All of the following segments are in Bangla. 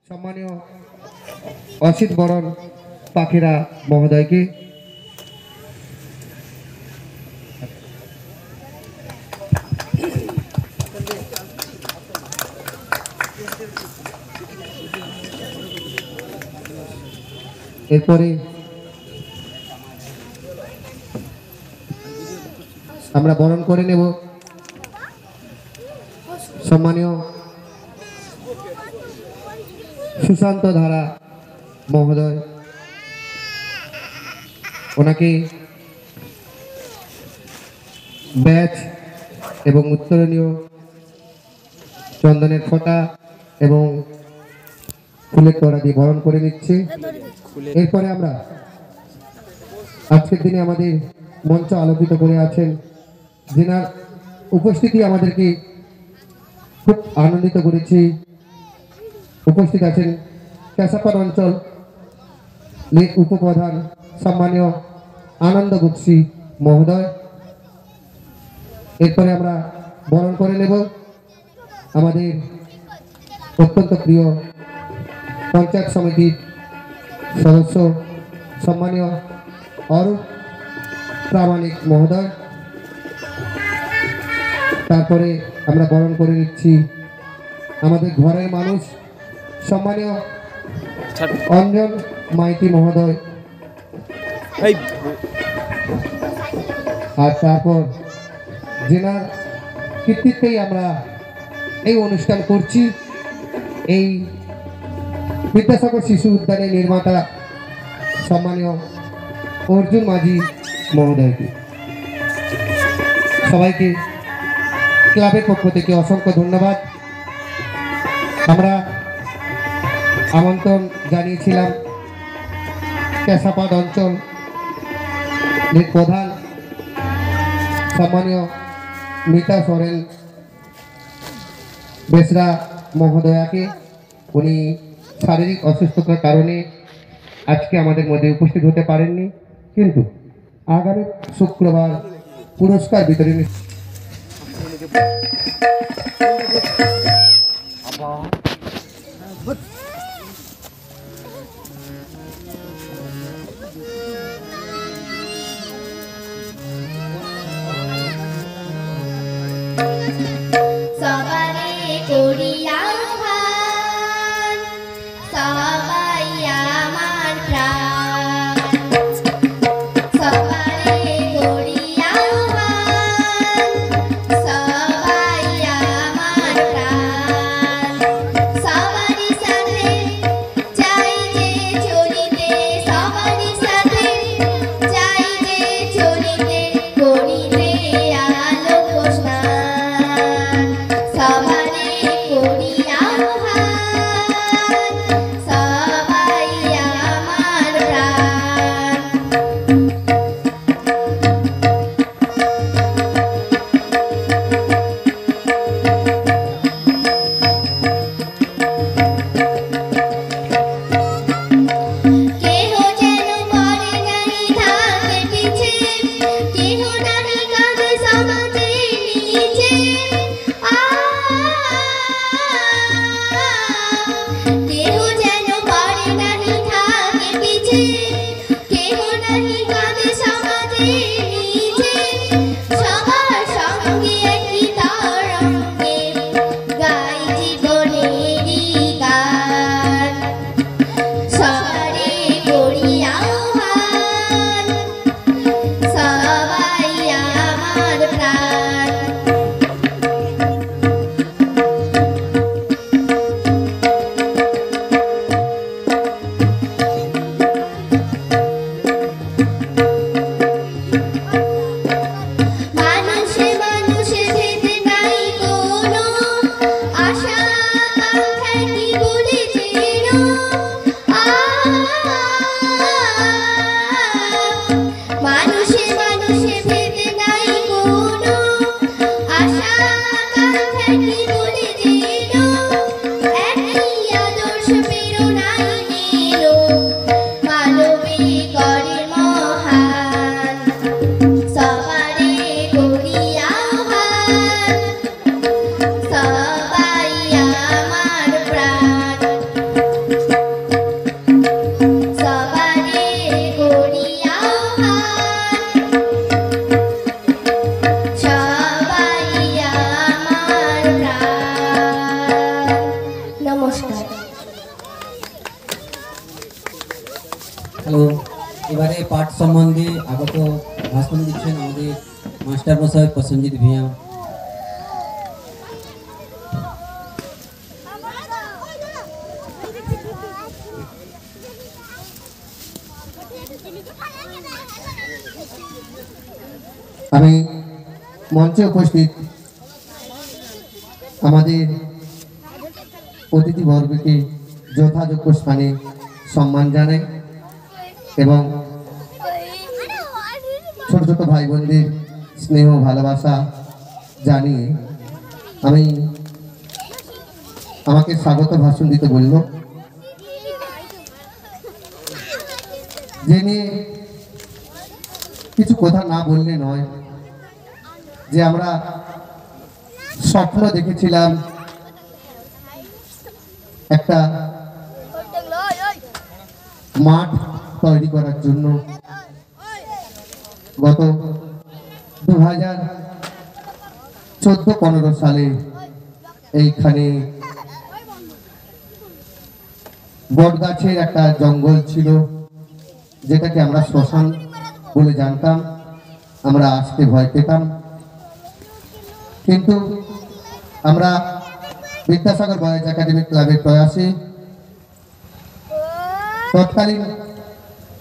সম্মানীয় অসিত বরণ পাখিরা মহোদয়কে এরপরে আমরা বরণ করে নেব সম্মানীয় সুশান্ত ধারা মহোদয়। ওনাকে ব্যাচ এবং উত্তরণীয় চন্দনের ফোঁটা এবং ফুলের তোড়া দিয়ে বরণ করে নিচ্ছে। এরপরে আমরা আজকের দিনে আমাদের মঞ্চ আলোকিত করে আছেন, যেনার উপস্থিতি আমাদেরকে খুব আনন্দিত করেছে। উপস্থিত আছেন কেশাপাড় অঞ্চল উপপ্রধান সম্মানীয় আনন্দ বক্সী মহোদয়। এরপরে আমরা বরণ করে নেব আমাদের অত্যন্ত প্রিয় পঞ্চায়েত সমিতির সদস্য সম্মানীয় অরূপ প্রামাণিক মহোদয়। তারপরে আমরা বরণ করে নিচ্ছি আমাদের ঘরের মানুষ সম্মানীয় অঞ্জন মাইতি মহোদয়। আর তারপর যেনার কৃতিত্বেই আমরা এই অনুষ্ঠান করছি, এই বিদ্যাসাগর শিশু উদ্যানের নির্মাতা সম্মানীয় অর্জুন মাঝি মহোদয়কে। সবাইকে ক্লাবের পক্ষ থেকে অসংখ্য ধন্যবাদ। আমরা আমন্ত্রণ জানিয়েছিলাম কেশাপাড় অঞ্চল প্রধান সম্মানীয় মিতা সোরেন বেসরা মহোদয়াকে। উনি শারীরিক অসুস্থতার কারণে আজকে আমাদের মধ্যে উপস্থিত হতে পারেননি, কিন্তু আগামী শুক্রবার পুরস্কার বিতরণী সম্বন্ধে আগত ভাষণ দিচ্ছেন আমাদের মাস্টার মশাই প্রসেনজিৎ ভূঁইয়া। আমি মঞ্চে উপস্থিত আমাদের অতিথিবর্গকে যথাযোগ্য স্থানে সম্মান জানাই এবং ছোট ছোট ভাই বোনদের স্নেহ ভালোবাসা জানিয়ে আমি আমাকে স্বাগত ভাষণ দিতে বলল। যে নিয়ে কিছু কথা না বললে নয়, যে আমরা স্বপ্ন দেখেছিলাম একটা মাঠ তৈরি করার জন্য। গত 2014-15 সালে এইখানে বটগাছের একটা জঙ্গল ছিল, যেটাকে আমরা শ্মশান বলে জানতাম, আমরা আসতে ভয় পেতাম। কিন্তু আমরা বিদ্যাসাগর বয়েজ একাডেমি ক্লাবের প্রয়াসে তৎকালীন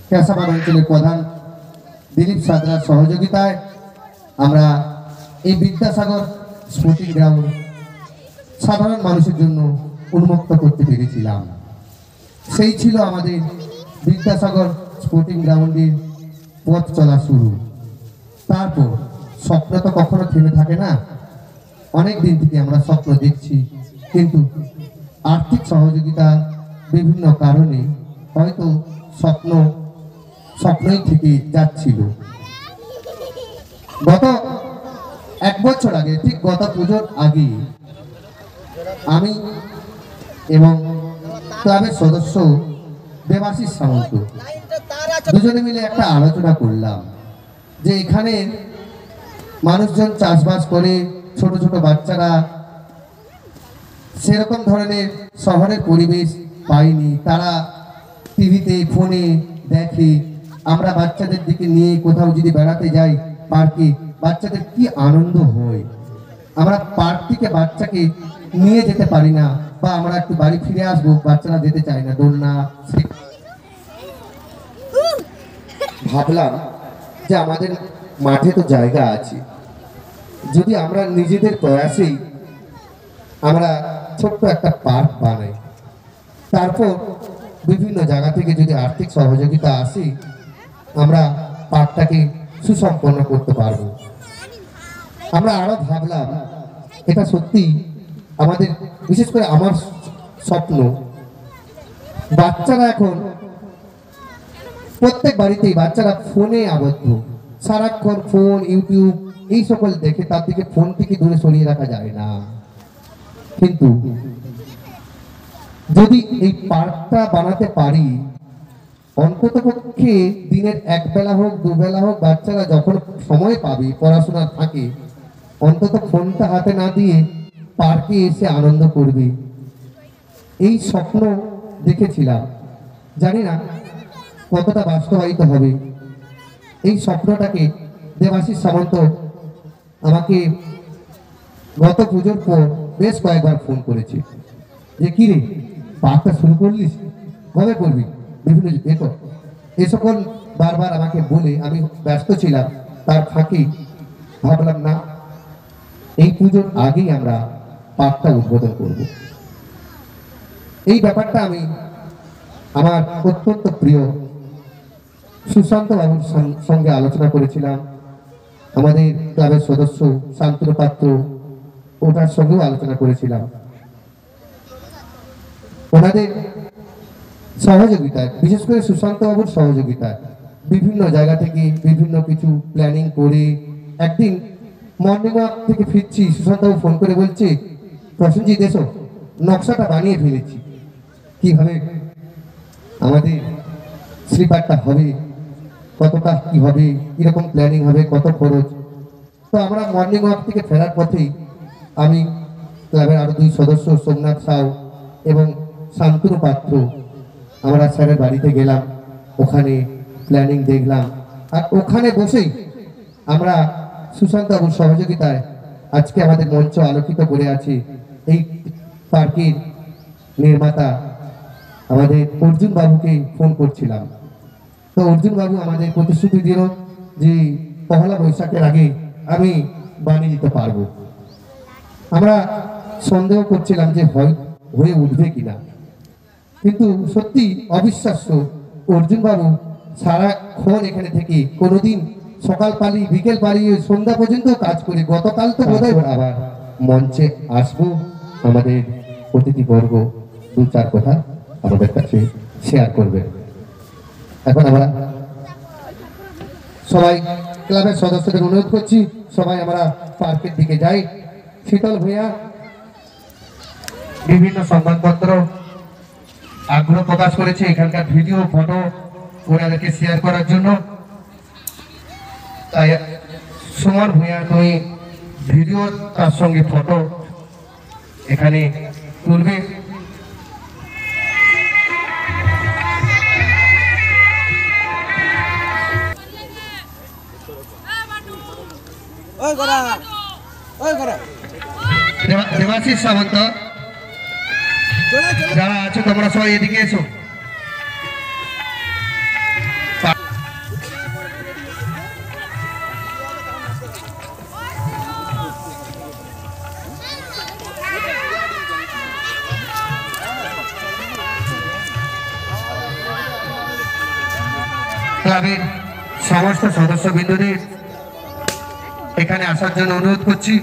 কেশাপাড় অঞ্চলের প্রধান দিলীপ সাদরার সহযোগিতায় আমরা এই বিদ্যাসাগর স্পোর্টিং গ্রাউন্ড সাধারণ মানুষের জন্য উন্মুক্ত করতে পেরেছিলাম। সেই ছিল আমাদের বিদ্যাসাগর স্পোর্টিং গ্রাউন্ডের পথ চলা শুরু। তারপর স্বপ্ন তো কখনো থেমে থাকে না, অনেক দিন থেকে আমরা স্বপ্ন দেখছি, কিন্তু আর্থিক সহযোগিতা বিভিন্ন কারণে হয়তো স্বপ্নই থেকে যাচ্ছিল। গত 1 বছর আগে, ঠিক গত পুজোর আগে, আমি এবং ক্লাবের সদস্য দেবাশিস সামন্ত দুজনে মিলে একটা আলোচনা করলাম যে এখানে মানুষজন চাষবাস করে, ছোট ছোট বাচ্চারা সেরকম ধরনের শহরের পরিবেশ পায়নি, তারা টিভিতে ফোনে দেখে। আমরা বাচ্চাদের দিকে নিয়ে কোথাও যদি বেড়াতে যাই পার্কে, বাচ্চাদের কি আনন্দ হয়। আমরা পার্ক থেকে বাচ্চাকে নিয়ে যেতে পারি না, বা আমরা একটু বাড়ি ফিরে আসবো, বাচ্চারা যেতে চায় না, দোলনা। ভাবলাম যে আমাদের মাঠে তো জায়গা আছে, যদি আমরা নিজেদের প্রয়াসেই আমরা ছোট্ট একটা পার্ক বানাই, তারপর বিভিন্ন জায়গা থেকে যদি আর্থিক সহযোগিতা আসে, আমরা পার্কটাকে সুসম্পন্ন করতে পারবো। আমরা আরো ভাবলাম এটা সত্যি আমাদের, বিশেষ করে আমার স্বপ্ন। বাচ্চারা এখন প্রত্যেক বাড়িতেই বাচ্চারা ফোনে আবদ্ধ, সারাক্ষণ ফোন, ইউটিউব এই সকল দেখে, তার দিকে ফোন থেকে দূরে সরিয়ে রাখা যায় না। কিন্তু যদি এই পার্কটা বানাতে পারি, অন্তত পক্ষে দিনের 1 বেলা হোক 2 বেলা হোক, বাচ্চারা যখন সময় পাবে, পড়াশোনা থাকে, অন্তত ফোনটা হাতে না দিয়ে পার্কে এসে আনন্দ করবে। এই স্বপ্ন দেখেছিলাম, জানি না কতটা বাস্তবায়িত হবে। এই স্বপ্নটাকে দেবাশিস সামন্ত আমাকে গত পুজোর পর বেশ কয়েকবার ফোন করেছে যে কি রে, পার্কটা শুরু করলিস, কবে করবি, বিভিন্ন দেখো এ সকল বারবার আমাকে বলে আমি ব্যস্ত ছিলাম। তার ফাঁকে ভাবলাম না, এই পুজোর আগেই আমরা পার্কটা উদ্বোধন করব। এই ব্যাপারটা আমি আমার অত্যন্ত প্রিয় সুশান্ত বাবুর সঙ্গে আলোচনা করেছিলাম, আমাদের ক্লাবের সদস্য শান্তনু পাত্র, ওটার সঙ্গেও আলোচনা করেছিলাম। ওনাদের সহযোগিতায়, বিশেষ করে সুশান্ত বাবুর সহযোগিতায়, বিভিন্ন জায়গা থেকে বিভিন্ন কিছু প্ল্যানিং করে একদিন মর্নিং ওয়াক থেকে ফিরছি, সুশান্ত বাবু ফোন করে বলছে, প্রসেনজিৎ এসো, নকশাটা বানিয়ে ফেলেছি, কিভাবে আমাদের স্লিপারটা হবে, কতটা কি হবে, কিরকম প্ল্যানিং হবে, কত খরচ। তো আমরা মর্নিং ওয়াক থেকে ফেরার পথেই আমি ক্লাবের আরো 2 সদস্য সোমনাথ সাউ এবং শান্তনু পাত্র আমরা স্যারের বাড়িতে গেলাম, ওখানে প্ল্যানিং দেখলাম। আর ওখানে বসেই আমরা সুশান্ত বাবুর সহযোগিতায় আজকে আমাদের মঞ্চ আলোকিত করে আছি। এই পার্কের নির্মাতা আমাদের অর্জুন বাবুকে ফোন করছিলাম, তো অর্জুন বাবু আমাদের প্রতিশ্রুতি দিল যে পহেলা বৈশাখের আগে আমি বানিয়ে দিতে পারবো। আমরা সন্দেহ করছিলাম যে হয়ে উঠবে কিনা, কিন্তু সত্যি অবিশ্বাস্য অর্জুন বাবু সারাক্ষণ এখানে থেকে কোনোদিন সকাল পালি বিকেল পালি সন্ধ্যা পর্যন্ত কাজ করে গতকাল তো বোধহয় আবার মঞ্চে আসবো। আমাদের অতিথিবর্গ দু চার কথা আমাদের কাছে শেয়ার করবে। এখন আমরা সবাই ক্লাবের সদস্যদের অনুরোধ করছি, সবাই আমরা পার্কের দিকে যাই। শীতল ভূঁইয়া বিভিন্ন সংবাদপত্র আগ্রহ প্রকাশ করেছে এখানকার ভিডিও ফটো ওনাদেরকে শেয়ার করার জন্য। তাই সুমন ভূঁইয়া তুমি ভিডিও তার সঙ্গে ফটো এখানে তুলবে। দেবাশিস সামন্ত, যারা আছো তোমরা সবাই এদিকে এসো। ক্লাবের সমস্ত সদস্যবৃন্দদের এখানে আসার জন্য অনুরোধ করছি।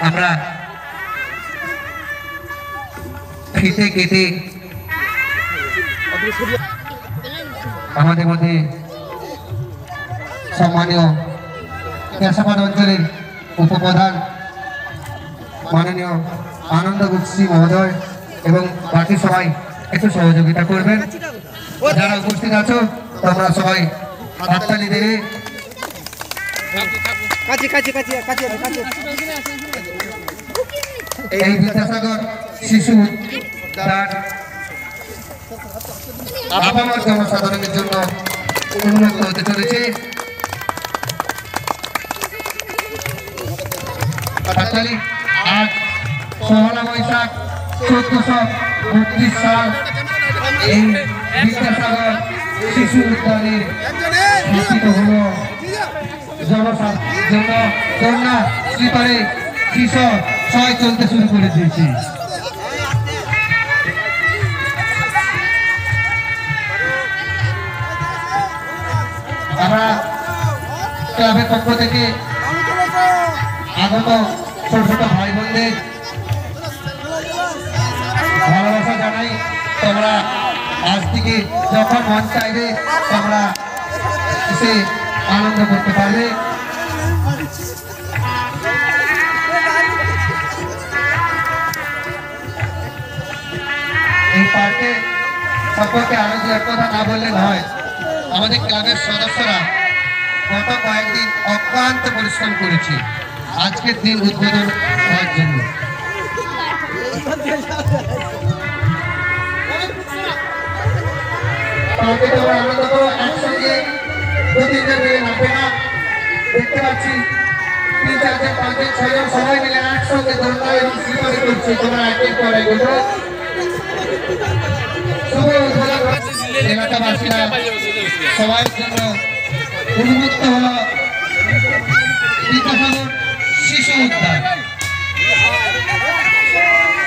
আমরা ফিতে কেটে আমাদের মধ্যে সম্মানীয় কেশাপাড় অঞ্চলের উপপ্রধান মাননীয় আনন্দ বক্সি মহোদয় এবং বাকি সবাই একটু সহযোগিতা করবেন। যারা উপস্থিত আছো তোমরা সবাই হাততালি দেবে। এই বিদ্যাসাগর শিশু উদ্যান আপামর জনসাধারণের জন্য উন্মুক্ত হতে চলেছে। আজ পহেলা বৈশাখ 1432 সাল এই বিদ্যাসাগর শিশু উদ্যানে স্থাপিত হলো জনসাধারণ স্লিপারে কিশোর ছয় চলতে শুরু করে দিয়েছি। আমরা ক্লাবের পক্ষ থেকে আগত ছোট ছোট ভাই বোনদের ভালোবাসা জানাই। তোমরা আজ থেকে যখন মন চাইবে তোমরা এসে আনন্দ করতে পারবে। এই পার্কে সম্পর্কে আরো দু এক কথা না বললে নয়। আমাদের ক্লাবের সদস্যরা গত কয়েকদিন অক্লান্ত পরিশ্রম করেছে আজকের দিন উদ্বোধন হওয়ার জন্য। আনন্দ করো একসঙ্গে, দু তিনজন মিলে নামবে না। দেখতে পাচ্ছি 3 4 জন 5 জন 6 জন সবাই মিলে একসঙ্গে দৌড়া এবং স্লিপারে করছে। তোমরা একের পর এক বলো। এলাকাবাসীরা সবার জন্য উন্মুক্ত হলো বিদ্যাসাগর শিশু উদ্যান।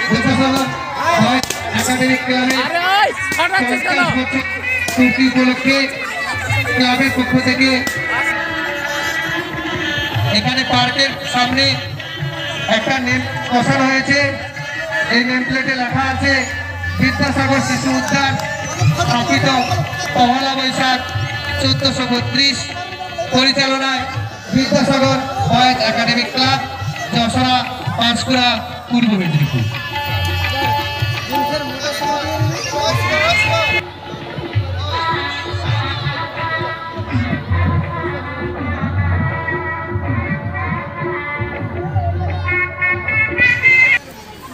বিদ্যাসাগর একাডেমিক ক্লাবের পূর্তি উপলক্ষে ক্লাবের পক্ষ থেকে এখানে পার্কের সামনে একটা নেম বসানো হয়েছে। এই নেম প্লেটে লেখা আছে বিদ্যাসাগর শিশু উদ্যান স্থাপিত পহেলা বৈশাখ 1432, পরিচালনায় Vidyasagar boys academic club, Jashora, Panskura, Purba Medinipur.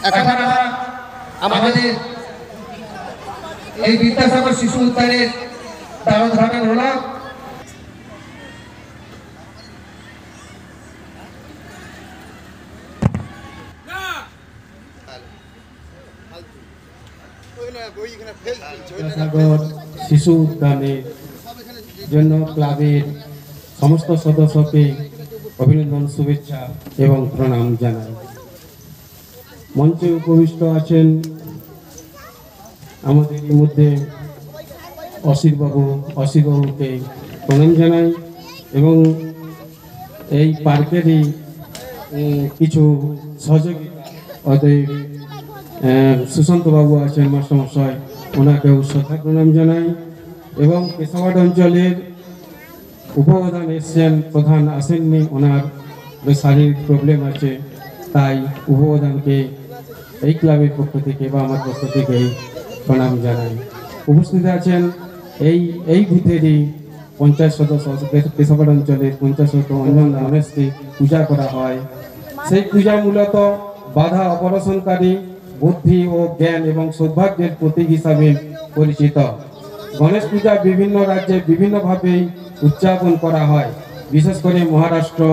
এখন আমাদের এই বিদ্যাসাগর শিশু উদ্যানের দ্বারোদ্ঘাটন হলো। বিদ্যাসাগর শিশু উদ্যানের জন্য ক্লাবের সমস্ত সদস্যকে অভিনন্দন, শুভেচ্ছা এবং প্রণাম জানাই। মঞ্চে উপবিষ্ট আছেন আমাদের মধ্যে অসিরবাবুকে প্রণাম জানাই এবং এই পার্কেরই কিছু সহযোগিতা অতএব সুশান্তবাবু আছেন মাস্টারমশাই, ওনাকেও শ্রদ্ধা প্রণাম জানাই এবং কেশাবাদ অঞ্চলের উপপ্রধান এসছেন, প্রধান আসেননি, ওনার শারীরিক প্রবলেম আছে, তাই উপপ্রধানকে এই ক্লাবের পক্ষ থেকে বা আমার পক্ষ থেকেই প্রণাম জানাই। উপস্থিত আছেন এই ভূতেরই পঞ্চায়েত সদস্য, কেশাবাদ অঞ্চলের পঞ্চায়েত সদস্য অঞ্জন গণেশকে পূজা করা হয়। সেই পূজা মূলত বাধা অপারেশনকারী, বুদ্ধি ও জ্ঞান এবং সৌভাগ্যের প্রতীক হিসাবে পরিচিত। গণেশ পূজা বিভিন্ন রাজ্যে বিভিন্নভাবেই উদযাপন করা হয়, বিশেষ করে মহারাষ্ট্র,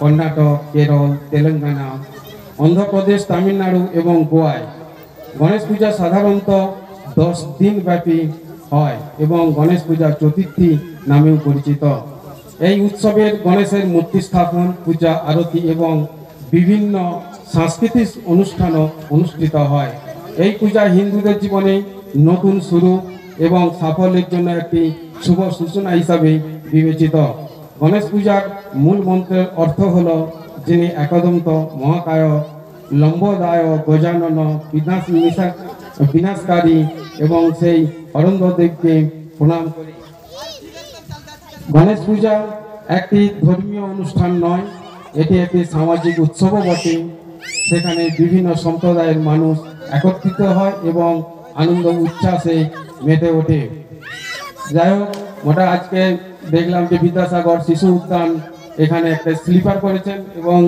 কর্ণাটক, কেরল, তেলেঙ্গানা, অন্ধ্রপ্রদেশ, তামিলনাড়ু এবং গোয়ায়। গণেশ পূজা সাধারণত 10 দিন ব্যাপী হয় এবং গণেশ পূজা চতুর্থী নামেও পরিচিত। এই উৎসবের গণেশের মূর্তি স্থাপন, পূজা, আরতি এবং বিভিন্ন সাংস্কৃতিক অনুষ্ঠানও অনুষ্ঠিত হয়। এই পূজা হিন্দুদের জীবনে নতুন শুরু এবং সাফল্যের জন্য একটি শুভ সূচনা হিসাবে বিবেচিত। গণেশ পূজার মূল মন্ত্রের অর্থ হল, যিনি একদন্ত মহাকায়, লম্বদায়, গজানন, বিনাশকারী এবং সেই অরন্ধদেবকে প্রণাম করি। গণেশ পূজা একটি ধর্মীয় অনুষ্ঠান নয়, এটি একটি সামাজিক উৎসবও বটে। সেখানে বিভিন্ন সম্প্রদায়ের মানুষ একত্রিত হয় এবং আনন্দ উচ্ছ্বাসে মেতে ওঠে। যাই হোক, ওটা আজকে দেখলাম যে বিদ্যাসাগর শিশু উদ্যান এখানে একটা স্লিপার করেছেন এবং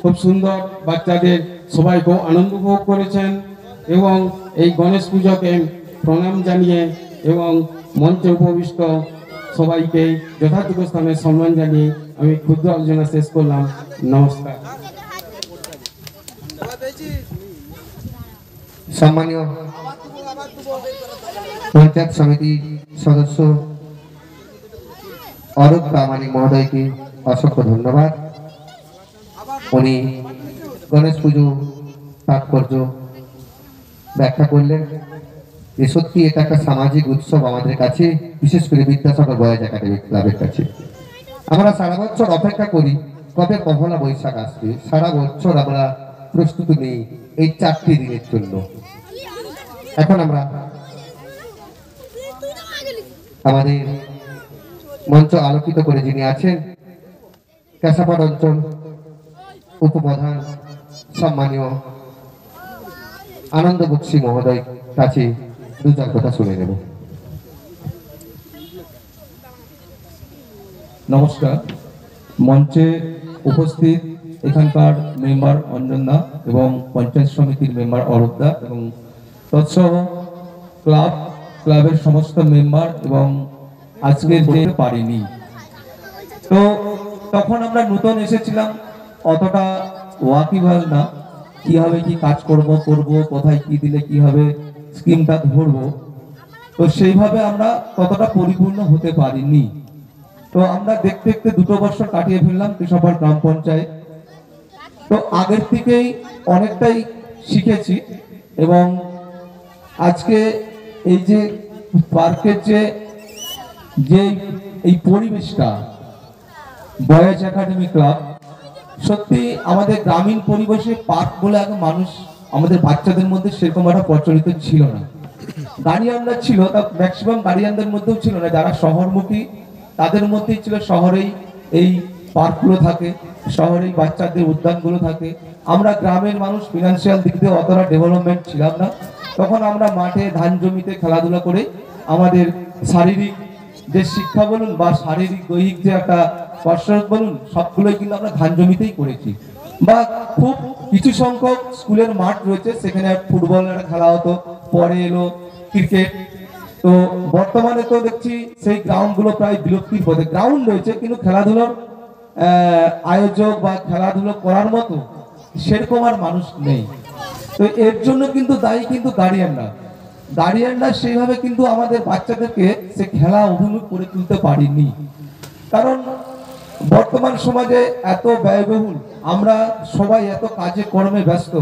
খুব সুন্দর, বাচ্চাদের সবাই খুব আনন্দ উপভোগ করেছেন এবং এই গণেশ পুজোকে প্রণাম জানিয়ে এবং মঞ্চে উপবিষ্ট সবাইকে যথাযোগ্য স্থানে সম্মান জানিয়ে আমি ক্ষুদ্র আলোচনা শেষ করলাম। নমস্কার। সম্মানীয় পঞ্চায়েত সমিতি সদস্য অরূপ প্রামাণিক মহোদয়কে অসংখ্য ধন্যবাদ। উনি গণেশ পুজো তাৎপর্য ব্যাখ্যা করলেন যে সত্যি এটা একটা সামাজিক উৎসব আমাদের কাছে, বিশেষ করে বিদ্যাসাগর বয়েজ একাডেমি ক্লাবের কাছে। আমরা সারা বছর অপেক্ষা করি কবে পহেলা বৈশাখ আসবে, সারা বছর আমরা প্রস্তুতি নেই এই 4টি দিনের জন্য। এখন আমরা আমাদের মঞ্চ আলোকিত করে যিনি আছেন কেশাপাড় অঞ্চল উপপ্রধান সম্মানীয় আনন্দ বক্সী মহোদয় কাছে 2-4 কথা শুনে নেব। নমস্কার। মঞ্চে উপস্থিত এখানকার মেম্বার অঞ্জনদা এবং পঞ্চায়েত সমিতির মেম্বার অরূপদা এবং তৎসহ ক্লাবের সমস্ত মেম্বার এবং আজকের যে পারিনি, তো তখন আমরা নতুন এসেছিলাম, অতটা ওয়াকিবহাল না, কিভাবে কি কাজ করব কোথায় কি দিলে কি হবে, স্কিমটা ধরবো, তো সেইভাবে আমরা ততটা পরিপূর্ণ হতে পারিনি। তো আমরা দেখতে দেখতে 2 বছর কাটিয়ে ফেললাম কেশাপাড় গ্রাম পঞ্চায়েত। তো আগের থেকেই অনেকটাই শিখেছি এবং আজকে এই যে পার্কের যে এই পরিবেশটা, বয়েজ একাডেমি ক্লাব, সত্যি আমাদের গ্রামীণ পরিবেশে পার্ক বলে আগে মানুষ, আমাদের বাচ্চাদের মধ্যে সেরকম একটা প্রচলিত ছিল না। গার্ডিয়ানরা ছিল, তা ম্যাক্সিমাম গার্ডিয়ানদের মধ্যেও ছিল না, যারা শহরমুখী তাদের মধ্যেই ছিল শহরেই এই পার্কগুলো থাকে, শহরেই বাচ্চাদের উদ্যানগুলো থাকে। আমরা গ্রামের মানুষ ফিনান্সিয়াল দিক দিয়ে অতটা ডেভেলপমেন্ট ছিলাম না, তখন আমরা মাঠে ধান জমিতে খেলাধুলা করে আমাদের শারীরিক যে শিক্ষা বলুন বা শারীরিক দৈহিক যে একটা কসরত বলুন, সবগুলোই কিন্তু আমরা ধান জমিতেই করেছি। বা খুব কিছু সংখ্যক স্কুলের মাঠ রয়েছে, সেখানে ফুটবলের খেলা হতো, পরে এলো ক্রিকেট। তো বর্তমানে তো দেখছি সেই গ্রাউন্ডগুলো প্রায় বিলুপ্তির পথে। গ্রাউন্ড রয়েছে কিন্তু খেলাধুলার আয়োজক বা খেলাধুলো করার মতো সেরকম আর মানুষ নেই। তো এর জন্য কিন্তু দায়ী কিন্তু গার্ডিয়ানরা। গার্ডিয়ানরা সেইভাবে কিন্তু আমাদের বাচ্চাদেরকে সে খেলা অভিমুখ করে তুলতে পারিনি। কারণ বর্তমান সমাজে এত ব্যয়বহুল, আমরা সবাই এত কাজে কর্মে ব্যস্ত,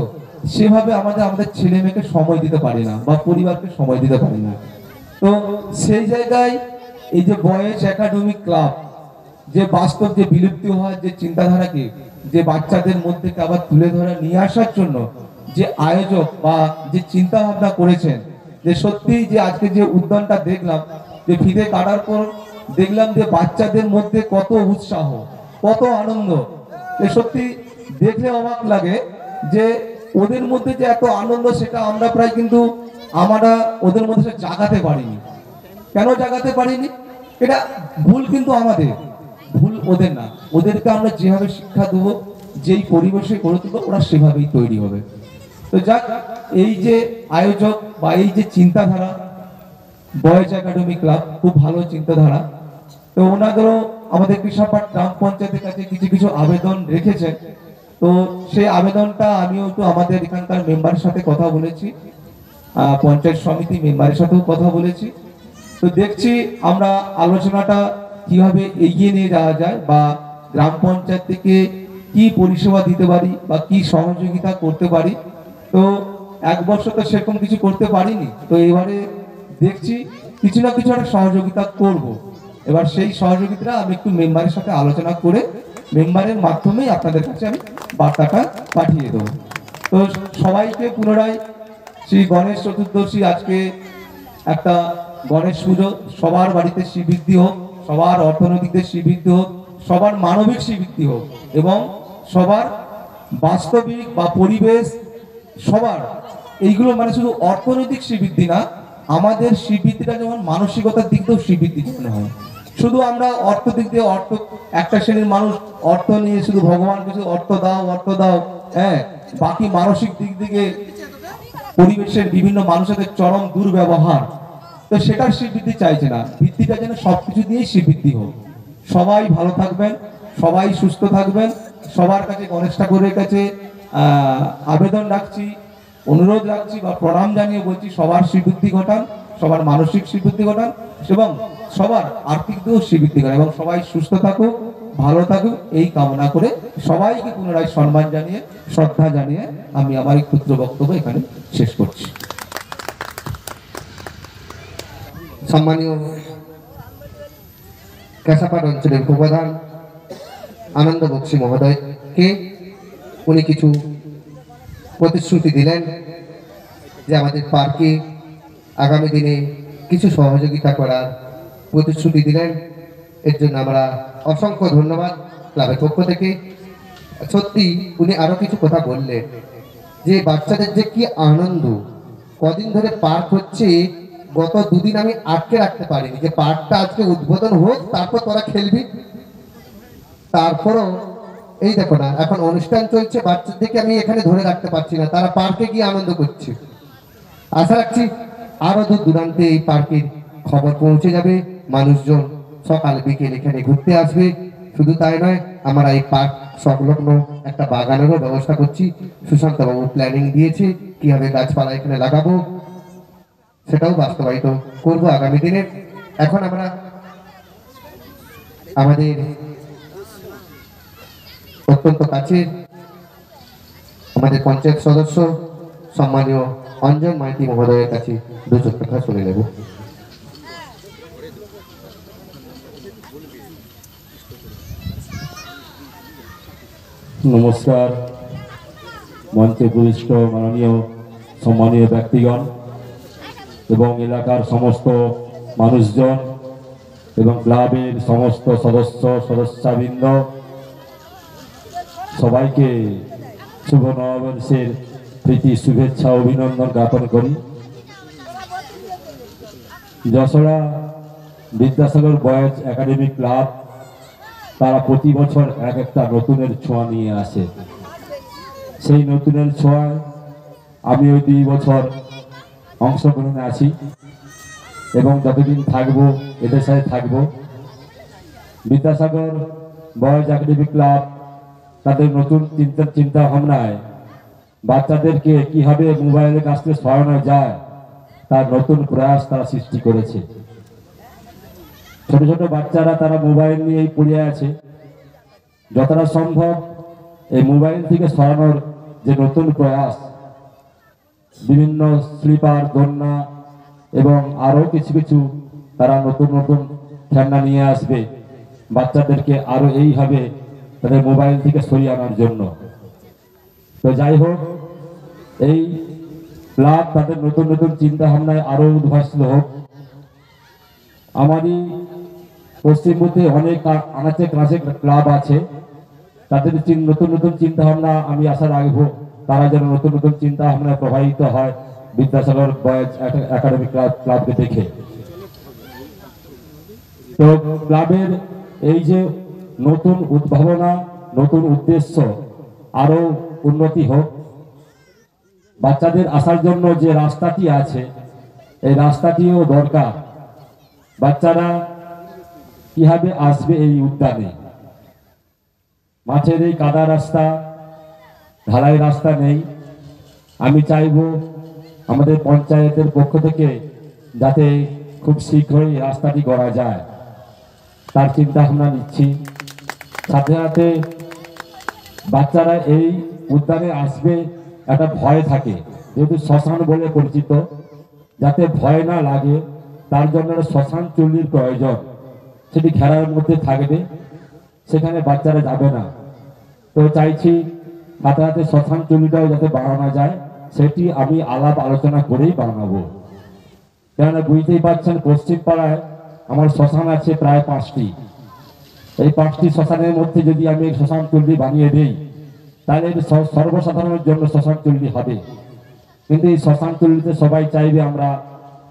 সেভাবে আমাদের ছেলে মেয়েকে সময় দিতে পারি না বা পরিবারকে সময় দিতে পারি না। তো সেই জায়গায় এই যে বয়েজ একাডেমি ক্লাব যে বাস্তব যে বিলুপ্তি হওয়ার যে চিন্তাধারাকে যে বাচ্চাদের মধ্যে আবার তুলে ধরে নিয়ে আসার জন্য যে আয়োজক বা যে চিন্তা ভাবনা করেছেন, যে সত্যি যে আজকে যে উদ্যানটা দেখলাম, যে ফিতে কাটার পর দেখলাম যে বাচ্চাদের মধ্যে কত উৎসাহ, কত আনন্দ, সত্যি দেখলে অবাক লাগে যে ওদের মধ্যে যে এত আনন্দ সেটা আমরা প্রায় কিন্তু আমরা ওদের মধ্যে জাগাতে পারিনি। কেন জাগাতে পারিনি? এটা ভুল কিন্তু আমাদের, ভুল ওদের না। ওদেরকে আমরা যেভাবে শিক্ষা দেবো, যেই পরিবেশে গড়ে তুলবো, ওরা সেভাবেই তৈরি হবে। তো যাক, এই যে আয়োজক বা এই যে চিন্তাধারা বয়েজ একাডেমি ক্লাব, খুব ভালো চিন্তাধারা। তো ওনাদেরও আমাদের কৃষাপাট গ্রাম পঞ্চায়েতের কাছে কিছু কিছু আবেদন রেখেছেন। তো সেই আবেদনটা আমিও একটু আমাদের এখানকার মেম্বারের সাথে কথা বলেছি, পঞ্চায়েত সমিতি মেম্বারের সাথেও কথা বলেছি। তো দেখছি আমরা আলোচনাটা কিভাবে এগিয়ে নিয়ে যাওয়া যায় বা গ্রাম পঞ্চায়েত থেকে কি পরিষেবা দিতে পারি বা কি সহযোগিতা করতে পারি। তো এক বছর তো সেরকম কিছু করতে পারিনি, তো এবারে দেখছি কিছু না কিছু একটা সহযোগিতা করব। এবার সেই সহযোগিতাটা আমি একটু মেম্বারের সাথে আলোচনা করে মেম্বারের মাধ্যমেই আপনাদের কাছে আমি বার্তাটা পাঠিয়ে দেবো। তো সবাইকে পুনরায় শ্রী গণেশ চতুর্দশী, আজকে একটা গণেশ পুজো, সবার বাড়িতে শ্রীবৃদ্ধি হোক, সবার অর্থনৈতিক দিক শ্রীবৃদ্ধি হোক, সবার মানবিক শ্রীবৃদ্ধি হোক এবং সবার বাস্তবিক বা পরিবেশ, সবার এইগুলো মানে শুধু অর্থনৈতিক শ্রীবৃদ্ধি না, আমাদের শ্রীবৃদ্ধিটা যেমন মানসিকতার দিক দিয়েও শ্রীবৃদ্ধি যেন হয়। শুধু আমরা অর্থ দিক দিয়ে একটা শ্রেণীর মানুষ অর্থ নিয়ে শুধু ভগবানকে শুধু অর্থ দাও, হ্যাঁ, বাকি মানসিক দিক থেকে পরিবেশের বিভিন্ন মানুষের চরম দুর্ব্যবহার, তো সেটার শ্রীবৃদ্ধি চাইছে না। বৃদ্ধিটা যেন সবকিছু দিয়েই শ্রীবৃদ্ধি হোক। সবাই ভালো থাকবেন, সবাই সুস্থ থাকবেন। সবার কাছে গণেশ ঠাকুরের কাছে আবেদন রাখছি, অনুরোধ রাখছি বা প্রণাম জানিয়ে বলছি, সবার শ্রীবৃদ্ধি ঘটান, সবার মানসিক শ্রীবৃদ্ধি ঘটান এবং সবার আর্থিক দিকেও শ্রীবৃদ্ধি ঘটান এবং সবাই সুস্থ থাকুক, ভালো থাকুক, এই কামনা করে সবাইকে পুনরায় সম্মান জানিয়ে, শ্রদ্ধা জানিয়ে আমি আমার এই ক্ষুদ্র বক্তব্য এখানে শেষ করছি। সম্মানীয় কেশাপাট অঞ্চলের উপপ্রধান আনন্দ বক্সী মহোদয়কে উনি কিছু প্রতিশ্রুতি দিলেন যে আমাদের পার্কে আগামী দিনে কিছু সহযোগিতা করার প্রতিশ্রুতি দিলেন। এর জন্য আমরা অসংখ্য ধন্যবাদ ক্লাবের পক্ষ থেকে। সত্যি উনি আরো কিছু কথা বললেন যে বাচ্চাদের যে কি আনন্দ, কদিন ধরে পার্ক হচ্ছে, গত দুদিন আমি আটকে রাখতে পারিনি যে পার্কটা আজকে উদ্বোধন হোক, তারপর তোরা খেলবি। তারপরও এই দেখো না, এখন অনুষ্ঠান চলছে, বাচ্চাদেরকে আমি এখানে ধরে রাখতে পারছি না, তারা পার্কে গিয়ে আনন্দ করছে। আশা রাখছি আরো দূর দূরান্তে এই পার্কের খবর পৌঁছে যাবে, মানুষজন সকাল বিকেল এখানে ঘুরতে আসবে। শুধু তাই নয়, আমরা এই পার্ক সংলগ্ন একটা বাগানেরও ব্যবস্থা করছি। সুশান্ত বাবু প্ল্যানিং দিয়েছে কিভাবে গাছপালা এখানে লাগাবো, সেটাও বাস্তবায়িত করবো আগামী দিনে। এখন আমরা আমাদের অত্যন্ত কাছে আমাদের পঞ্চায়েত সদস্য সম্মানীয় অঞ্জন মাইতি মহোদয়ের কাছে দুটো কথা শুনে নেব। নমস্কার, মঞ্চে উপবিষ্ট মাননীয় সম্মানীয় ব্যক্তিগণ এবং এলাকার সমস্ত মানুষজন এবং ক্লাবের সমস্ত সদস্যবৃন্দ, সবাইকে শুভ নববর্ষের প্রীতি শুভেচ্ছা অভিনন্দন জ্ঞাপন করি। Jashora Vidyasagar boys academy club তারা প্রতি বছর এক একটা নতুনের ছোঁয়া নিয়ে আসে। সেই নতুনের ছোঁয়ায় আমি ওই 2 বছর অংশগ্রহণে আছি এবং যতদিন থাকবো এদের সাথে থাকবো। বিদ্যাসাগর বয়েজ একাডেমি ক্লাব তাদের নতুন চিন্তা ভাবনায় বাচ্চাদেরকে কিভাবে মোবাইলের কাছ থেকে সরানো যায় তার নতুন প্রয়াস তারা সৃষ্টি করেছে। ছোট ছোট বাচ্চারা তারা মোবাইল নিয়েই পড়ে আছে। যতটা সম্ভব এই মোবাইল থেকে সরানোর যে নতুন প্রয়াস, বিভিন্ন স্লিপার, দোলনা এবং আরও কিছু কিছু তারা নতুন নতুন খেলনা নিয়ে আসবে বাচ্চাদেরকে আরও এইভাবে তাদের মোবাইল থেকে সরিয়ে আনার জন্য। তো যাই হোক, এই ক্লাব তাদের নতুন নতুন চিন্তা ভাবনায় আরও উদ্ভাসিত হোক। আমারই পশ্চিমবঙ্গে অনেক আনাচে কানাচে ক্লাব আছে, তাদের নতুন নতুন চিন্তা ভাবনা আমি আশা রাখবো তারা যেন নতুন নতুন চিন্তা ভাবনায় প্রভাবিত হয় বিদ্যাসাগর বয়েজ একাডেমি ক্লাবকে দেখে। তো ক্লাবের এই যে নতুন উদ্ভাবনা, নতুন উদ্দেশ্য আরো উন্নতি হোক। বাচ্চাদের আসার জন্য যে রাস্তাটি আছে এই রাস্তাটিও দরকার। বাচ্চারা কিভাবে আসবে এই উদ্যানে? মাঠের এই কাদা রাস্তা, ঢালাই রাস্তা নেই। আমি চাইব আমাদের পঞ্চায়েতের পক্ষ থেকে যাতে খুব শীঘ্রই রাস্তাটি করা যায়, তার চিন্তা ভাবনা নিচ্ছি। সাথে সাথে বাচ্চারা এই উদ্যানে আসবে একটা ভয় থাকে, যেহেতু শ্মশান বলে পরিচিত, যাতে ভয় না লাগে তার জন্য শ্মশান চুল্লির প্রয়োজন। সেটি ঘেরার মধ্যে থাকবে, সেখানে বাচ্চারা যাবে না। তো চাইছি হাতে হাতে শ্মশান চুল্লিটাও যাতে বানানো যায়, সেটি আমি আলাপ আলোচনা করেই বানাবো। কেননা বুঝতেই পারছেন, পশ্চিম পাড়ায় আমার শ্মশান আছে প্রায় 5টি। এই 5টি শ্মশানের মধ্যে যদি আমি শ্মশান চুল্লি বানিয়ে দিই তাহলে সর্বসাধারণের জন্য শ্মশান চুল্লি হবে। কিন্তু এই শ্মশান চুল্লিতে সবাই চাইবে আমরা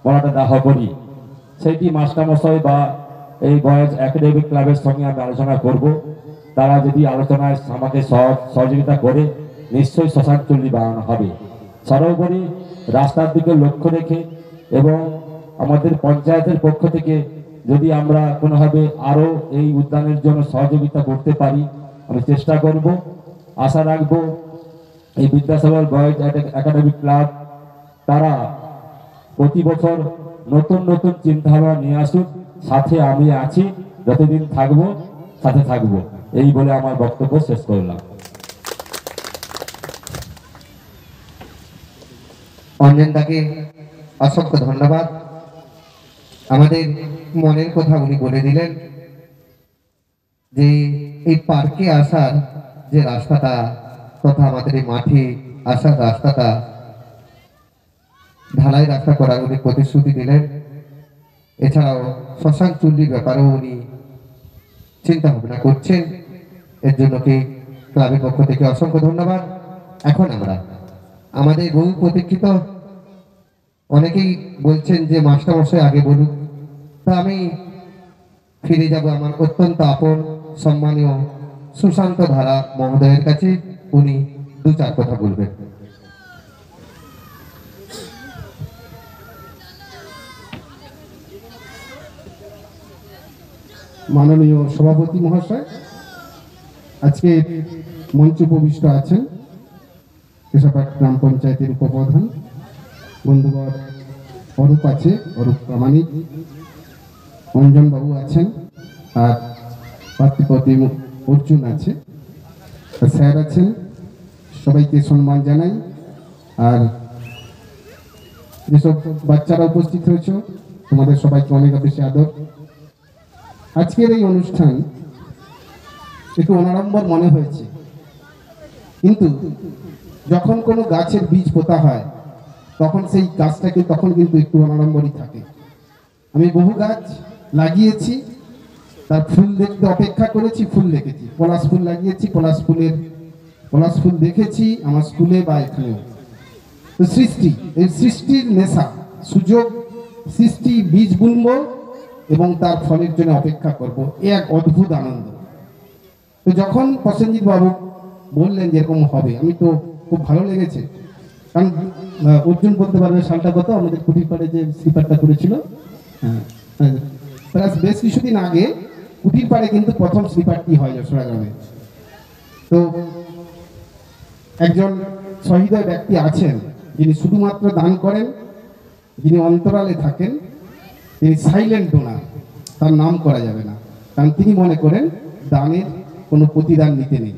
বলাটা দাহ করি। সেইটি মাস্টারমশাই বা এই বয়েজ একাডেমিক ক্লাবের সঙ্গে আমি আলোচনা করব। তারা যদি আলোচনায় আমাকে সহযোগিতা করে নিশ্চয়ই শ্মশান চুল্লি বানানো হবে। সর্বোপরি রাস্তার দিকে লক্ষ্য রেখে এবং আমাদের পঞ্চায়েতের পক্ষ থেকে যদি আমরা কোনোভাবে আরও এই উদ্যানের জন্য সহযোগিতা করতে পারি আমি চেষ্টা করব। আশা রাখবো এই বিদ্যাসাগর বয়েজ একাডেমিক ক্লাব তারা প্রতি বছর নতুন নতুন চিন্তাভাবনা নিয়ে আসুক। সাথে আমি আছি, যতদিন থাকবো সাথে থাকবো। এই বলে আমার বক্তব্য শেষ করলাম। অঞ্জনদাকে অসংখ্য ধন্যবাদ। আমাদের মনের কথা উনি বলে দিলেন যে এই পার্কে আসার যে রাস্তাটা তথা আমাদের এই মাঠে আসার রাস্তাটা ঢালাই রাস্তা করার উনি প্রতিশ্রুতি দিলেন। এছাড়াও শ্মশান চুল্লির ব্যাপারেও উনি চিন্তা ভাবনা করছেন। এর জন্য কি ক্লাবের পক্ষ থেকে অসংখ্য ধন্যবাদ। এখন আমরা আমাদের বহু প্রতীক্ষিত, অনেকেই বলছেন যে মাস্টারমশাই আগে বলুন, তা আমি ফিরে যাব আমার অত্যন্ত আপন সম্মানীয় সুশান্ত ধারা মহোদয়ের কাছে। উনি 2-4 কথা বলবেন। মাননীয় সভাপতি মহাশয়, আজকে মঞ্চে উপবিষ্ট আছেন কেশাপাট গ্রাম পঞ্চায়েতের উপপ্রধান বন্ধুবর অরূপ আছে, অরূপ প্রামাণিক, অঞ্জন বাবু আছেন, আর পার্থিপতি অর্জুন আছে, স্যার আছেন। সবাইকে সম্মান জানাই। আর যেসব বাচ্চারা উপস্থিত হয়েছে তোমাদের সবাইকে অনেক বেশি আদর। আজকের এই অনুষ্ঠান একটু অনাড়ম্বর মনে হয়েছে, কিন্তু যখন কোনো গাছের বীজ পোতা হয় তখন সেই গাছটাকে তখন কিন্তু একটু অনাড়ম্বরই থাকে। আমি বহু গাছ লাগিয়েছি, তার ফুল দেখতে অপেক্ষা করেছি, ফুল দেখেছি। পলাশ ফুল লাগিয়েছি, পলাশ ফুল দেখেছি আমার স্কুলে বা এখানেও। তো সৃষ্টি, এই সৃষ্টির নেশা, সুযোগ, সৃষ্টি বীজ বুনবো এবং তার ফলের জন্য অপেক্ষা করব, এ এক অদ্ভুত আনন্দ। তো যখন প্রসেনজিৎ বাবু বললেন যে এরকম হবে, আমি তো খুব ভালো লেগেছে। কারণ অর্জুন বলতে পারবে সালটা কত, আমাদের কুটিরপাড়ে যে স্লিপারটা করেছিল, প্লাস বেশ কিছুদিন আগে কুটিরপাড়ে কিন্তু প্রথম স্লিপারটি হয় যশোরা গ্রামে। তো একজন সহৃদয় ব্যক্তি আছেন যিনি শুধুমাত্র দান করেন যিনি অন্তরালে থাকেন তিনি সাইলেন্ট ডোনার, তার নাম করা যাবে না, কারণ তিনি মনে করেন দানের কোনো প্রতিদান নিতে নেই।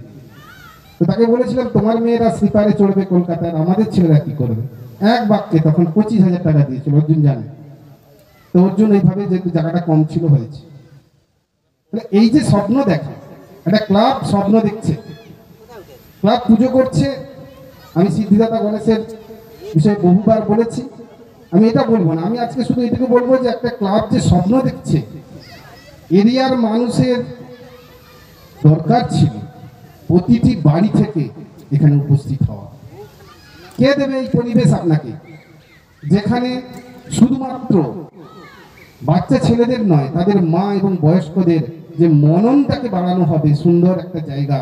তো তাকে বলেছিলাম তোমার মেয়েরা স্লিপারে চড়বে কলকাতায়, আমাদের ছেলেরা কি করবে? এক বাক্যে তখন 25,000 টাকা দিয়েছিল, অর্জুন জানে। তো অর্জুন এইভাবে যেহেতু জায়গাটা কম ছিল হয়েছে। তাহলে এই যে স্বপ্ন দেখা, একটা ক্লাব স্বপ্ন দেখছে, ক্লাব পুজো করছে। আমি সিদ্ধিদাতা গণেশের বিষয়ে বহুবার বলেছি, আমি এটা বলবো না, আমি আজকে শুধু এটুকু বলবো যে একটা ক্লাব যে স্বপ্ন দেখছে, এরিয়ার মানুষের দরকার ছিল প্রতিটি বাড়ি থেকে এখানে উপস্থিত হওয়া। কে দেবে এই পরিবেশ আপনাকে, যেখানে শুধুমাত্র বাচ্চা ছেলেদের নয়, তাদের মা এবং বয়স্কদের যে মননটাকে বাড়ানো হবে, সুন্দর একটা জায়গা।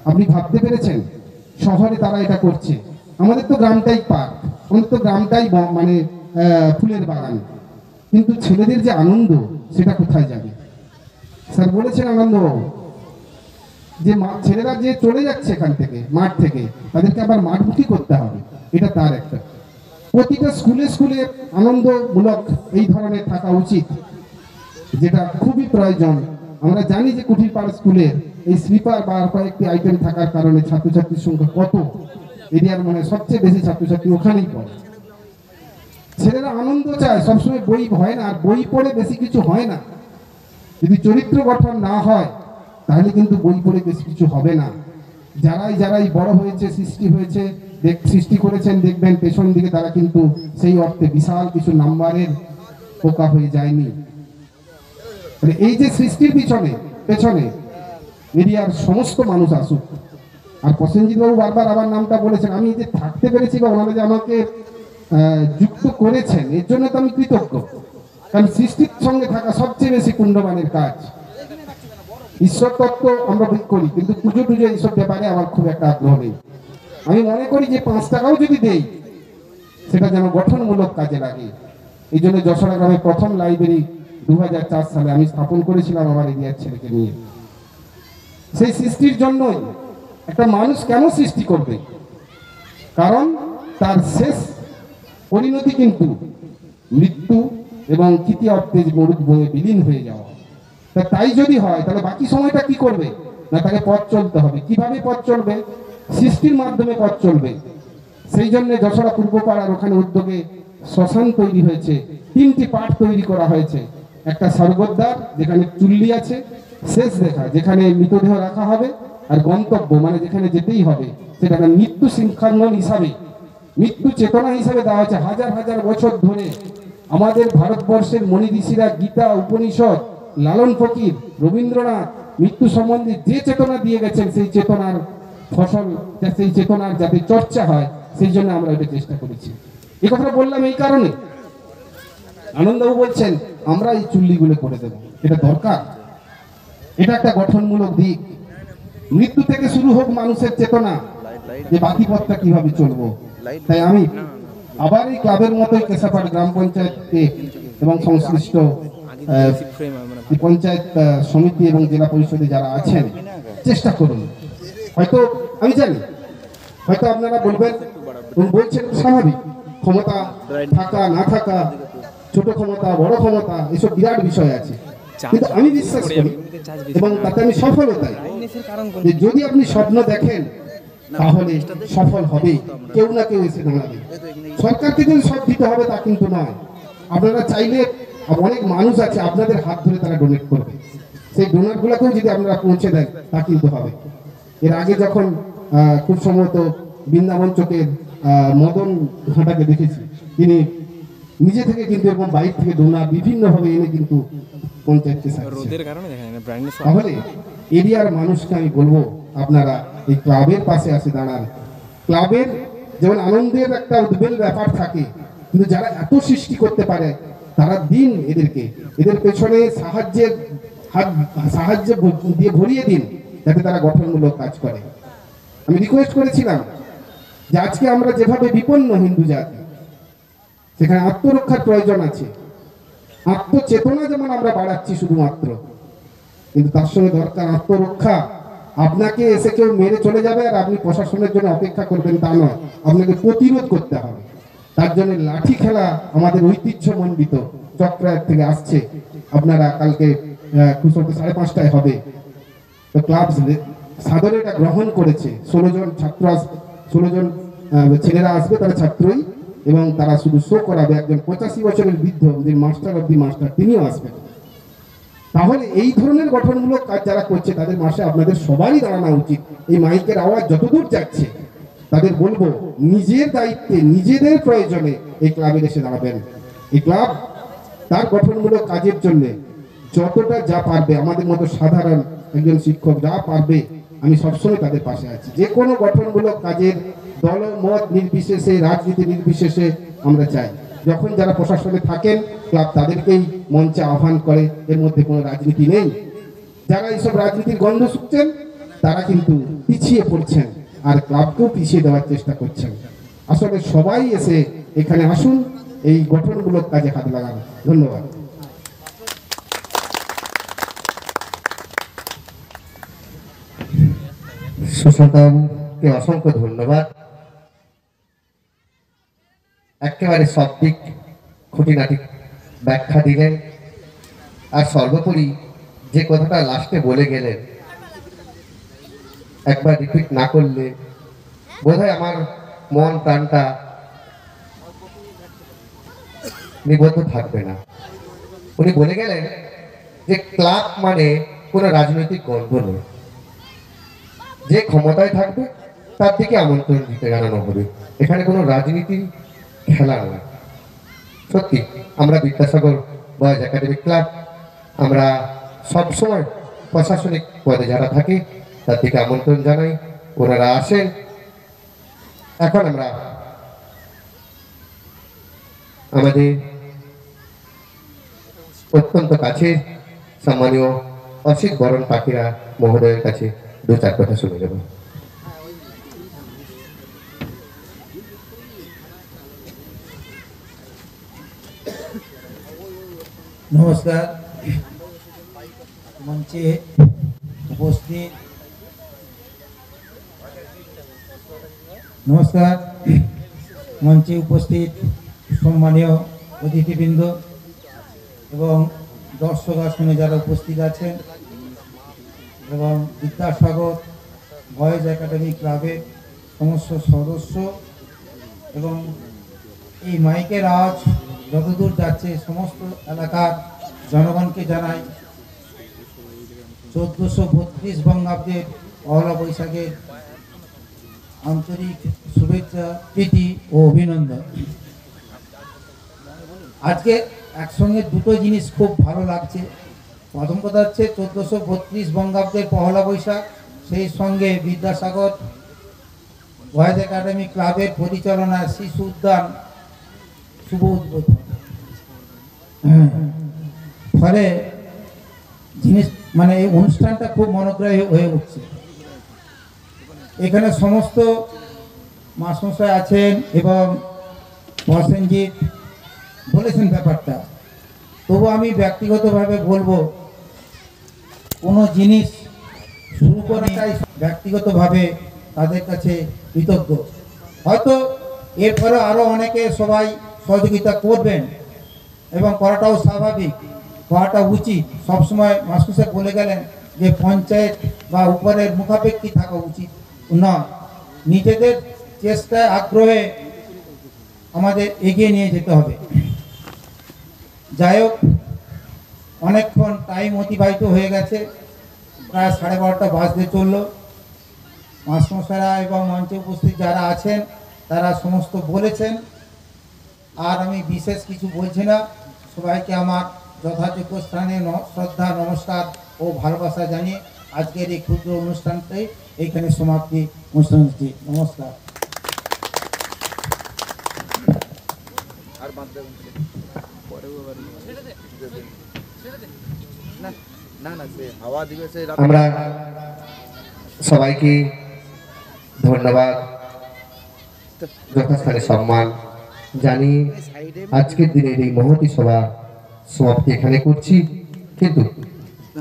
আপনি ভাবতে পেরেছেন শহরে তারা এটা করছে, আমাদের তো গ্রামটাই পার্ক, আমাদের তো গ্রামটাই মানে ফুলের বাগান, কিন্তু ছেলেদের যে আনন্দ সেটা কোথায় যাবে? স্যার বলেছেন আনন্দবাবু যে ছেলেরা যে চলে যাচ্ছে এখান থেকে, মাঠ থেকে, তাদেরকে আবার মাঠমুখী করতে হবে, এটা তার একটা। প্রতিটা স্কুলে স্কুলে আনন্দমূলক এই ধরনের থাকা উচিত, যেটা খুবই প্রয়োজন। আমরা জানি যে কুঠিরপাড় স্কুলের এই স্লিপার বা কয়েকটি আইটেম থাকার কারণে ছাত্রছাত্রীর সংখ্যা কত, এরিয়ার মানে সবচেয়ে বেশি ছাত্রছাত্রী ওখানেই পড়ে। ছেলেরা আনন্দ চায়, সবসময় বই হয় না, আর বই পড়ে বেশি কিছু হয় না। যদি চরিত্র গঠন না হয় তাহলে কিন্তু বই পড়ে বেশি কিছু হবে না। যারাই বড় হয়েছে, সৃষ্টি করেছেন, দেখবেন পেছন দিকে তারা কিন্তু সেই অর্থে বিশাল কিছু নাম্বারের পোকা হয়ে যায়নি। এই যে সৃষ্টির পেছনে এরিয়ার সমস্ত মানুষ আসুক। আর প্রসেনজিৎ বাবু বারবার আমার নামটা বলেছেন, আমি যে থাকতে পেরেছি বা ওনারা যে আমাকে যুক্ত করেছেন এর জন্য তো আমি কৃতজ্ঞ, কারণ সৃষ্টির সঙ্গে থাকা সবচেয়ে বেশি পুণ্যবানের কাজ। ঈশ্বর তত্ত্ব আমরা বই করি, কিন্তু পুজো টুজো এইসব ব্যাপারে আমার খুব একটা আগ্রহ নেই। আমি মনে করি যে 5 টাকাও যদি দেই সেটা যেন গঠনমূলক কাজে লাগে। এই জন্য যশোরা গ্রামে প্রথম লাইব্রেরি 2004 সালে আমি স্থাপন করেছিলাম আমার এরিয়ার ছেলেকে নিয়ে। সেই সৃষ্টির জন্যই একটা মানুষ কেন সৃষ্টি করবে? কারণ তার শেষ পরিণতি কিন্তু মৃত্যু এবং তৃতীয় অর্থে মরুভূমে বিলীন হয়ে যাওয়া। তাই যদি হয় তাহলে বাকি সময়টা কি করবে না, তাকে পথ চলতে হবে। কিভাবে পথ চলবে? সৃষ্টির মাধ্যমে পথ চলবে। সেই জন্য যশোরা পূর্বপাড়ার ওখানে উদ্যোগে শ্মশান তৈরি হয়েছে, 3টি পাঠ তৈরি করা হয়েছে। একটা স্বর্গদ্বার যেখানে চুল্লি আছে, শেষ দেখা যেখানে মৃতদেহ রাখা হবে, আর গন্তব্য মানে যেখানে যেতেই হবে সেটা মৃত্যু শৃঙ্খলন হিসাবে, মৃত্যু চেতনা হিসাবে দেওয়া হয়েছে। হাজার হাজার বছর ধরে আমাদের ভারতবর্ষের মনি ঋষিরা গীতা, উপনিষদ, লালন ফকির, রবীন্দ্রনাথ মৃত্যু সম্বন্ধে যে চেতনা দিয়ে গেছেন, সেই চেতনার ফসল, সেই চেতনার যাতে চর্চা হয় সেই জন্য আমরা এটা চেষ্টা করেছি। এই কথা বললাম এই কারণে, আনন্দবাবু বলছেন আমরা এই চুল্লিগুলো করে দেব, এটা দরকার, এটা একটা গঠনমূলক দিক। মৃত্যু থেকে শুরু হোক মানুষের চেতনা যে বাকি পথটা কিভাবে চলবো। তাই আমি আবার এই ক্লাবের মতোই কেশাপাড় গ্রাম পঞ্চায়েতকে এবং সংশ্লিষ্ট পঞ্চায়েত সমিতি এবং জেলা পরিষদে যারা আছেন চেষ্টা করুন। হয়তো আমি জানি হয়তো আপনারা বলছেন স্বাভাবিক, ক্ষমতা থাকা না থাকা, ছোট ক্ষমতা বড় ক্ষমতা এসব বিরাট বিষয় আছে, কিন্তু আমি বিশ্বাস করি এবং তাতে আমি সফল হতাই যে যদি আপনি স্বপ্ন দেখেন তাহলে সফল হবে, কেউ না কেউ এসে দাঁড়াবে। সরকারকে যদি সব দিতে হবে তা কিন্তু নয়। আপনারা চাইলে অনেক মানুষ আছে আপনাদের হাত ধরে তারা ডোনেট করবে, সেই ডোনারগুলোকেও যদি আপনারা পৌঁছে দেন তা কিন্তু হবে। এর আগে যখন খুব সম্ভবত বৃন্দাবন চোখের মদন ঘাটাকে দেখেছি, তিনি নিজে থেকে কিন্তু এবং বাইরে থেকে ডোনার বিভিন্নভাবে এনে কিন্তু পঞ্চায়েতকে সাহায্য। তাহলে এরিয়ার মানুষকে আমি বলবো আপনারা এই ক্লাবের পাশে আসে দাঁড়ান। ক্লাবের যেমন আনন্দের একটা উদ্বেল ব্যাপার থাকে, কিন্তু যারা এত সৃষ্টি করতে পারে তারা দিন এদের পেছনে সাহায্য দিয়ে ভরিয়ে দিন, যাতে তারা গঠনমূলক কাজ করে। আমি রিকোয়েস্ট করেছিলাম যে আজকে আমরা যেভাবে বিপন্ন হিন্দু জাতি, সেখানে আত্মরক্ষার প্রয়োজন আছে। আত্মচেতনা যেমন আমরা বাড়াচ্ছি শুধুমাত্র, কিন্তু তার সঙ্গে দরকার আত্মরক্ষা। আপনাকে এসে কেউ মেরে চলে যাবে আর আপনি প্রশাসনের জন্য অপেক্ষা করবেন তা নয়, আপনাকে প্রতিরোধ করতে হবে। তার জন্য লাঠি খেলা আমাদের ঐতিহ্যমণ্ডিত চক্রায়ত থেকে আসছে। আপনারা কালকে কুশলকে 5:30টায় হবে, তো ক্লাব সাদরে এটা গ্রহণ করেছে। 16 জন ছাত্র 16 জন ছেলেরা আসবে, তারা ছাত্রই, এবং তারা শুধু শো করাবে। একজন 85 বছরের বৃদ্ধ, যে মাস্টার অফ দি মাস্টার, তিনিও আসবেন। তাহলে এই ধরনের গঠনমূলক কাজ যারা করছে তাদের মাসে আপনাদের সবারই দাঁড়ানো উচিত। এই মাইকের আওয়াজ যতদূর যাচ্ছে তাদের বলবো, নিজের দায়িত্বে নিজেদের প্রয়োজনে এই ক্লাবে এসে দাঁড়াবেন। এই ক্লাব তার গঠনমূলক কাজের জন্য যতটা যা পারবে, আমাদের মতো সাধারণ একজন শিক্ষক যা পারবে, আমি সবসময় তাদের পাশে আছি। যে কোনো গঠনমূলক কাজের দল মত নির্বিশেষে, রাজনীতি নির্বিশেষে আমরা চাই। যখন যারা প্রশাসনে থাকেন, ক্লাব তাদেরকেই মঞ্চে আহ্বান করে, এর মধ্যে কোনো রাজনীতি নেই। যারা এইসব রাজনীতির গন্ধ শুকছেন তারা কিন্তু পিছিয়ে পড়ছেন, আর ক্লাবকেও পিছিয়ে দেওয়ার চেষ্টা করছেন। আসলে সবাই এসে এখানে আসুন, এই গঠনমূলক কাজে হাত লাগান। ধন্যবাদ। সুশান্তবাবুকে অসংখ্য ধন্যবাদ। একেবারে সঠিক খুঁটিনাটি ব্যাখ্যা দিলেন, আর সর্বোপরি যে কথাটা লাস্টে বলে গেলেন, একবার রিপিট না করলে বোধহয় আমার মন প্রাণটা নিবদ্ধ থাকবে না। উনি বলে গেলেন যে ক্লাব মানে কোনো রাজনৈতিক গন্ধ নয়, যে ক্ষমতায় থাকবে তার দিকে আমন্ত্রণ দিতে জানানো হবে। এখানে কোনো রাজনীতির খেলা নয়। সত্যি আমরা বিদ্যাসাগর বয়েজ একাডেমি ক্লাব, আমরা সবসময় প্রশাসনিক পদে যারা থাকে তার দিকে আমন্ত্রণ জানাই, ওনারা আসেন। এখন আমরা আমাদের অত্যন্ত কাছে সম্মানীয় অসিত বরণ পাখিরা মহোদয়ের কাছে 2-4 কথা শুনে নেব। নমস্কার। মঞ্চে উপস্থিত সম্মানীয় অতিথিবৃন্দ এবং দর্শক আসনে যারা উপস্থিত আছেন, এবং বিদ্যাসাগর বয়েজ একাডেমি ক্লাবের সমস্ত সদস্য, এবং এই মাইকের আওয়াজ যতদূর যাচ্ছে সমস্ত এলাকার জনগণকে জানাই 1432 বঙ্গাব্দের পয়লা বৈশাখের আন্তরিক শুভেচ্ছা, প্রীতি ও অভিনন্দন। আজকে একসঙ্গে দুটো জিনিস খুব ভালো লাগছে। প্রথম কথা হচ্ছে 1432 বঙ্গাব্দের পয়লা বৈশাখ, সেই সঙ্গে বিদ্যাসাগর বয়েজ একাডেমি ক্লাবের পরিচালনায় শিশু উদ্যান শুভ উদ্বোধন। ফলে জিনিস মানে এই অনুষ্ঠানটা খুব মনোগ্রাহী হয়ে উঠছে। এখানে সমস্ত মাস্টারমশাই আছেন এবং প্রসেনজিৎ বলেছেন ব্যাপারটা। তবু আমি ব্যক্তিগতভাবে বলবো, কোনো জিনিস শুরু করাটাই ব্যক্তিগতভাবে তাদের কাছে কৃতজ্ঞ। হয়তো এরপরে আরও অনেকে সবাই সহযোগিতা করবেন এবং করাটাও স্বাভাবিক, করাটা উচিত। সবসময় মাস্টারমশাই বলে গেলেন যে পঞ্চায়েত বা উপরের মুখাপেক্ষী থাকা উচিত নয়, নিজেদের চেষ্টায় আগ্রহে আমাদের এগিয়ে নিয়ে যেতে হবে। যাই হোক, অনেকক্ষণ টাইম অতিবাহিত হয়ে গেছে, প্রায় 12:30 বাজতে চলল। মাস্টারমশাইরা এবং মঞ্চে উপস্থিত যারা আছেন তারা সমস্ত বলেছেন, আর আমি বিশেষ কিছু বলছি না। সবাইকে আমার যথাযোগ্য স্থানে শ্রদ্ধা, নমস্কার ও ভালোবাসা জানিয়ে আজকের এই ক্ষুদ্র অনুষ্ঠানটাই এইখানে সমাপ্তি অনুষ্ঠান হচ্ছে। নমস্কার। আমরা সবাইকে ধন্যবাদ, যথাস্থানে সম্মান জানিয়ে আজকের দিনের এই মহতী সভা সমাপ্তি এখানে করছি। কিন্তু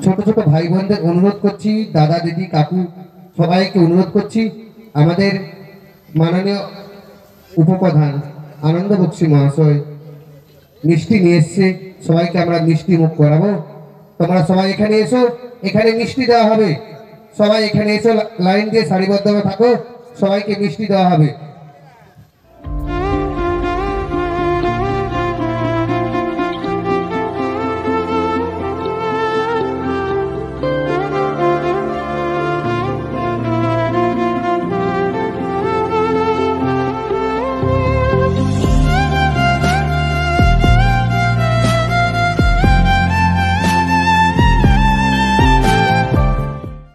ছোট ছোট ভাই বোনদের অনুরোধ করছি, দাদা দিদি কাকু সবাইকে অনুরোধ করছি, আমাদের মাননীয় উপপ্রধান আনন্দ বক্সী মহাশয় মিষ্টি নিয়ে এসছে, সবাইকে আমরা মিষ্টি মুখ করাবো। তোমরা সবাই এখানে এসো, এখানে মিষ্টি দেওয়া হবে। সবাই এখানে এসো, লাইন দিয়ে সারিবদ্ধভাবে থাকো, সবাইকে মিষ্টি দেওয়া হবে।